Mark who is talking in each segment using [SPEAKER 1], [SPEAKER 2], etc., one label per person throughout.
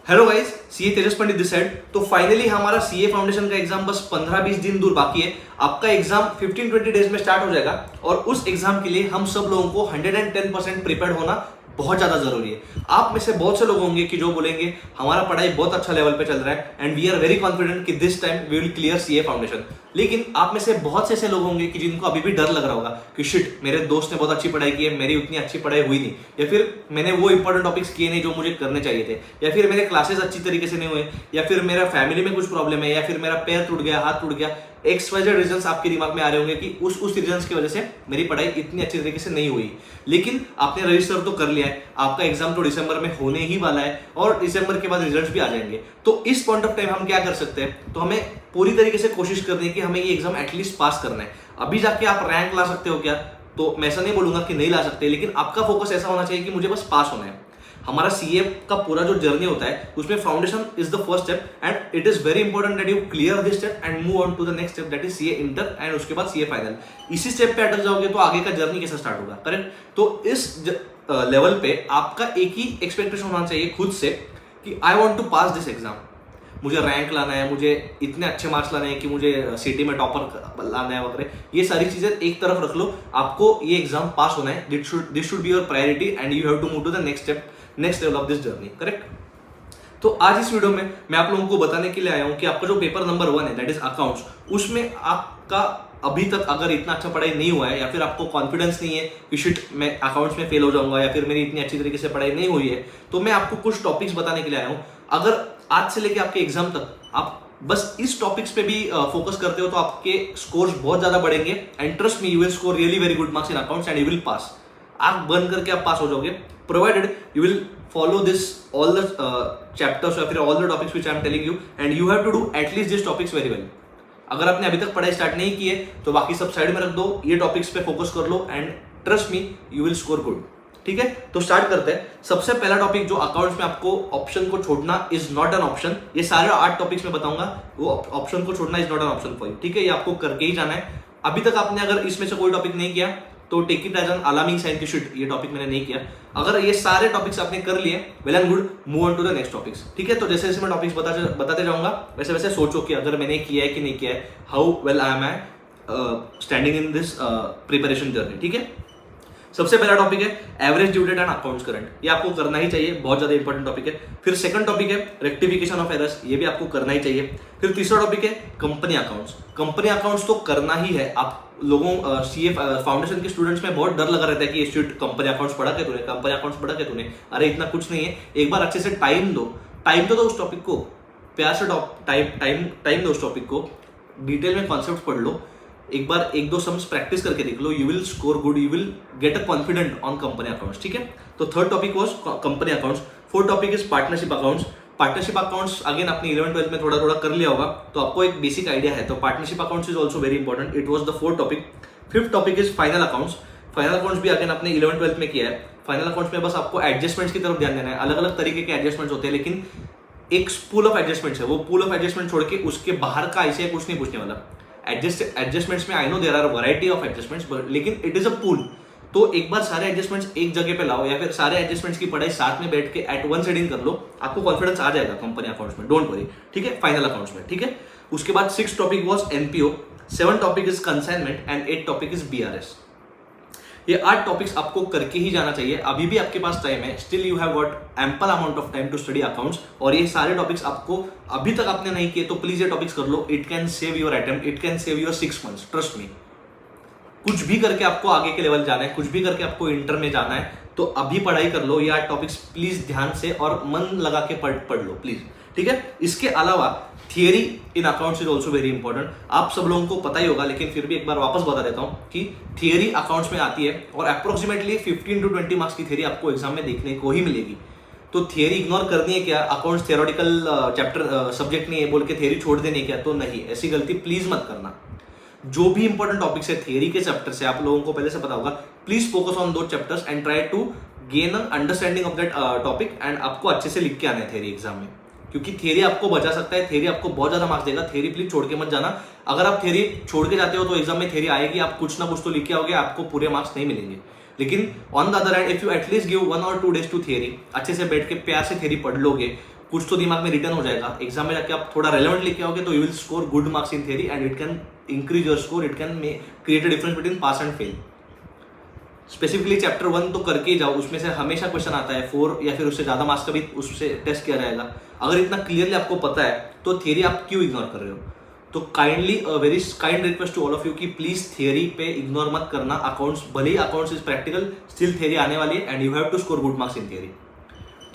[SPEAKER 1] Hello guys, CA Tejas Pandit this side. तो finally हमारा CA foundation का exam बस 15-20 दिन दूर बाकी है। आपका एग्जाम 15-20 डेज में स्टार्ट हो जाएगा और उस एग्जाम के लिए हम सब लोगों को 110% प्रिपेयर होना बहुत ज्यादा जरूरी है। आप में से बहुत से लोग होंगे कि जो बोलेंगे हमारा पढ़ाई बहुत अच्छा लेवल पे चल रहा है and we are very confident कि this time we will clear CA foundation. लेकिन आप में से बहुत से ऐसे लोग होंगे कि जिनको अभी भी डर लग रहा होगा कि शिट, मेरे दोस्त ने बहुत अच्छी पढ़ाई की है, मेरी उतनी अच्छी पढ़ाई हुई नहीं, या फिर मैंने वो इंपॉर्टेंट टॉपिक्स किए नहीं जो मुझे करने चाहिए थे, या फिर मेरे क्लासेस अच्छी तरीके से नहीं हुए, या फिर मेरा फैमिली में कुछ प्रॉब्लम है, या फिर मेरा पैर टूट गया, हाथ टूट गया। XYZ रीजंस आपके दिमाग में आ रहे होंगे कि उस रीजंस की वजह से मेरी पढ़ाई इतनी अच्छी तरीके से नहीं हुई। लेकिन आपने रजिस्टर तो कर लिया है, आपका एग्जाम तो दिसंबर में होने ही वाला है और दिसंबर के बाद रिजल्ट्स भी आ जाएंगे। तो इस पॉइंट ऑफ टाइम हम क्या कर सकते हैं? तो हमें पूरी तरीके से कोशिश करनी है कि हमें ये एग्जाम एटलीस्ट पास करना है। अभी जाके आप रैंक ला सकते हो क्या? तो मैं ऐसा नहीं बोलूंगा कि नहीं ला सकते, लेकिन आपका फोकस ऐसा होना चाहिए कि मुझे बस पास होना है। हमारा सीए का पूरा जो जर्नी होता है उसमें foundation is the first step and it is very important that you clear this step and move on to the next step that is CA inter and उसके बाद सीए फाइनल। इसी step पे अटक जाओगे तो आगे का जर्नी कैसे स्टार्ट होगा? करेक्ट। तो इस लेवल पे आपका एक ही एक्सपेक्टेशन होना चाहिए खुद से कि I want to pass this exam. मुझे रैंक लाना है, मुझे इतने अच्छे मार्क्स लाने हैं कि मुझे सिटी में टॉपर लाना है वगैरह। ये सारी चीजें एक तरफ रख लो, आपको ये एग्जाम पास होना है। This should be your priority and you have to move to the next step, next level of this journey. Correct. तो आज इस वीडियो में मैं आप लोगों को बताने के लिए आया हूं कि आपका जो पेपर नंबर 1 है दैट इज अकाउंट्स, उसमें आपका अभी तक अगर इतना अच्छा पढ़ाई नहीं हुआ है या फिर आपको कॉन्फिडेंस नहीं है कि शिट मैं अकाउंट्स में फेल हो जाऊंगा या फिर मेरी इतनी अच्छी तरीके से पढ़ाई नहीं हुई है, तो मैं आपको कुछ टॉपिक्स बताने के लिए आया हूं। अगर आज से लेके आपके एग्जाम तक आप बस इस टॉपिक्स पे भी फोकस करते हो तो आपके स्कोर्स बहुत ज्यादा बढ़ेंगे and trust me, you will score really very good marks in accounts and you will pass. आंख बंद करके आप पास हो जाओगे, provided you will follow this all the chapters or all the topics which I am telling you and you have to do at least these topics very well। अगर आपने अभी तक पढ़ाई स्टार्ट नहीं की है तो बाकी सब साइड में रख दो, ये टॉपिक्स पे फोकस कर लो and trust me you will score good. ठीक है, तो स्टार्ट करते हैं। सबसे पहला टॉपिक जो अकाउंट्स में आपको ऑप्शन को छोड़ना इज नॉट एन ऑप्शन। ये सारे 8 टॉपिक्स में बताऊंगा, वो ऑप्शन को छोड़ना is not an option for you. ठीक है, ये आपको करके ही जाना है। अभी तक आपने अगर इसमें से कोई टॉपिक नहीं किया तो take it as an alarming sign कि शिट, ये टॉपिक मैंने नहीं किया। अगर ये सारे टॉपिक्स आपने कर लिए, well and good, move on to the next topics. ठीक है, तो जैसे जैसे मैं टॉपिक्स बताते जाऊंगा वैसे वैसे सोचो कि अगर मैंने किया है कि नहीं किया है, how well I am standing in this preparation journey. ठीक है, सबसे पहला टॉपिक है average due date and accounts current. ये आपको करना ही चाहिए, बहुत ज्यादा इंपॉर्टेंट टॉपिक है। फिर सेकंड टॉपिक है रेक्टिफिकेशन ऑफ एरर्स, ये भी आपको करना ही चाहिए। फिर तीसरा टॉपिक है कंपनी अकाउंट्स। कंपनी अकाउंट्स तो करना ही है। आप लोगों सीए फाउंडेशन के स्टूडेंट्स में बहुत डर लगा रहता है कि ये स्टूडेंट कंपनी अकाउंट्स पढ़ा के तूने, कंपनी अकाउंट्स पढ़ा के तूने। अरे इतना कुछ नहीं है, एक बार अच्छे से टाइम दो, टाइम तो दो उस टॉपिक को, प्यार से टाइम दो उस टॉपिक को, डिटेल में कॉन्सेप्ट पढ़ लो, एक बार 1-2 सम्स प्रैक्टिस करके देख लो, you will score good, you will get a confident on company accounts. ठीक है, तो third topic was company accounts. Fourth topic is partnership accounts. Partnership accounts again आपने 11th-12th में थोड़ा थोड़ा कर लिया होगा तो आपको एक बेसिक आइडिया है। तो partnership accounts is also very important, it was the fourth topic. Fifth topic is final accounts. Final accounts भी अगेन आपने 11th-12th में किया है। फाइनल अकाउंट्स में बस आपको एडजस्टमेंट्स की तरफ ध्यान देना है। अलग अलग तरीके के एडजस्टमेंट्स होते हैं, लेकिन एक पूल ऑफ एडजस्टमेंट्स है, वो पूल ऑफ एडजस्टमेंट छोड़ के उसके बाहर का ऐसे कुछ नहीं पूछने वाला। एडजस्टमेंट्स में I know there are variety of adjustments, लेकिन इट इज अ पूल। तो एक बार सारे एडजस्टमेंट्स एक जगह पे लाओ या फिर सारे एडजस्टमेंट्स की पढ़ाई साथ में बैठ के एट वन सेटिंग कर लो, आपको कॉन्फिडेंस आ जाएगा कंपनी अकाउंट्स में, डोंट वरी। ठीक है, फाइनल अकाउंट्स में। ठीक है, उसके बाद 6th topic was NPO, 7th topic is consignment and 8th topic is BRS. ये 8 टॉपिक्स आपको करके ही जाना चाहिए। अभी भी आपके पास टाइम है, still you have got ample amount of time to study accounts. और ये सारे टॉपिक्स आपको अभी तक आपने नहीं किए तो प्लीज ये टॉपिक्स कर लो। It can save your attempt, it can save your 6 months, trust me. कुछ भी करके आपको आगे के लेवल जाना है, कुछ भी करके आपको इंटर में जाना है, तो अभी पढ़ाई कर लो। ये 8 टॉपिक्स प्लीज ध्यान से और मन लगा के पढ़ लो प्लीज। ठीक है, इसके अलावा theory in accounts is also very important. आप सब लोगों को पता ही होगा, लेकिन फिर भी एक बार वापस बता देता हूं कि थियरी अकाउंट्स में आती है और अप्रोक्सीमेटली 15 to 20 मार्क्स की थियरी आपको एग्जाम में देखने को ही मिलेगी। तो थियरी इग्नोर करनी है क्या? अकाउंट्स थियोरेटिकल चैप्टर सब्जेक्ट नहीं है बोल के थियरी छोड़ देनी है क्या? तो नहीं, ऐसी गलती प्लीज मत करना। जो भी इंपॉर्टेंट टॉपिक्स है थियरी के चैप्टर से, आप लोगों को पहले से पता होगा, प्लीज फोकस ऑन दो chapters and try to gain an understanding of that topic and आपको अच्छे से लिख के आना है थियरी एग्जाम में, क्योंकि थियरी आपको बचा सकता है, थियरी आपको बहुत ज्यादा मार्क्स देगा। थियरी प्लीज छोड़ के मत जाना। अगर आप थियरी छोड़ के जाते हो तो एग्जाम में थियरी आएगी, आप कुछ ना कुछ तो लिख के आओगे, आपको पूरे मार्क्स नहीं मिलेंगे। लेकिन on the other hand if you atleast give 1 or 2 days to theory, अच्छे से बैठ के प्यार से थियरी पढ़ लोगे, कुछ तो दिमाग में रिटर्न हो जाएगा, एग्जाम में जाके आप थोड़ा रेलेवेंट लिखे आओगे तो you will score good marks in theory and it can increase your score, it can create a difference between pass and fail. Specifically chapter 1 तो करके ही जाओ, उसमें से हमेशा क्वेश्चन आता है 4 या फिर उससे ज्यादा मार्क्स का भी उससे टेस्ट किया जाएगा। अगर इतना क्लियरली आपको पता है तो थियरी आप क्यों इग्नोर कर रहे हो? तो kindly very kind request to all of you कि प्लीज थियरी पे इग्नोर मत करना। अकाउंट्स, भले ही accounts is practical, still theory आने वाली है and you have to score good marks in theory.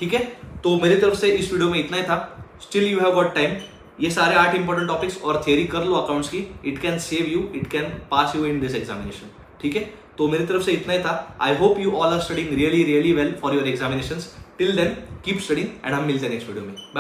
[SPEAKER 1] ठीक है, तो मेरी तरफ से इस वीडियो में इतना ही था। Still you have got time, ये सारे 8 इंपॉर्टेंट टॉपिक्स और थियरी कर लो अकाउंट्स की, it can save you, it can pass you in this examination. ठीक है, तो मेरी तरफ से इतना ही था। I hope you all are studying really really well for your examinations. Till then keep studying and हम मिलते हैं नेक्स्ट वीडियो में। Bye bye.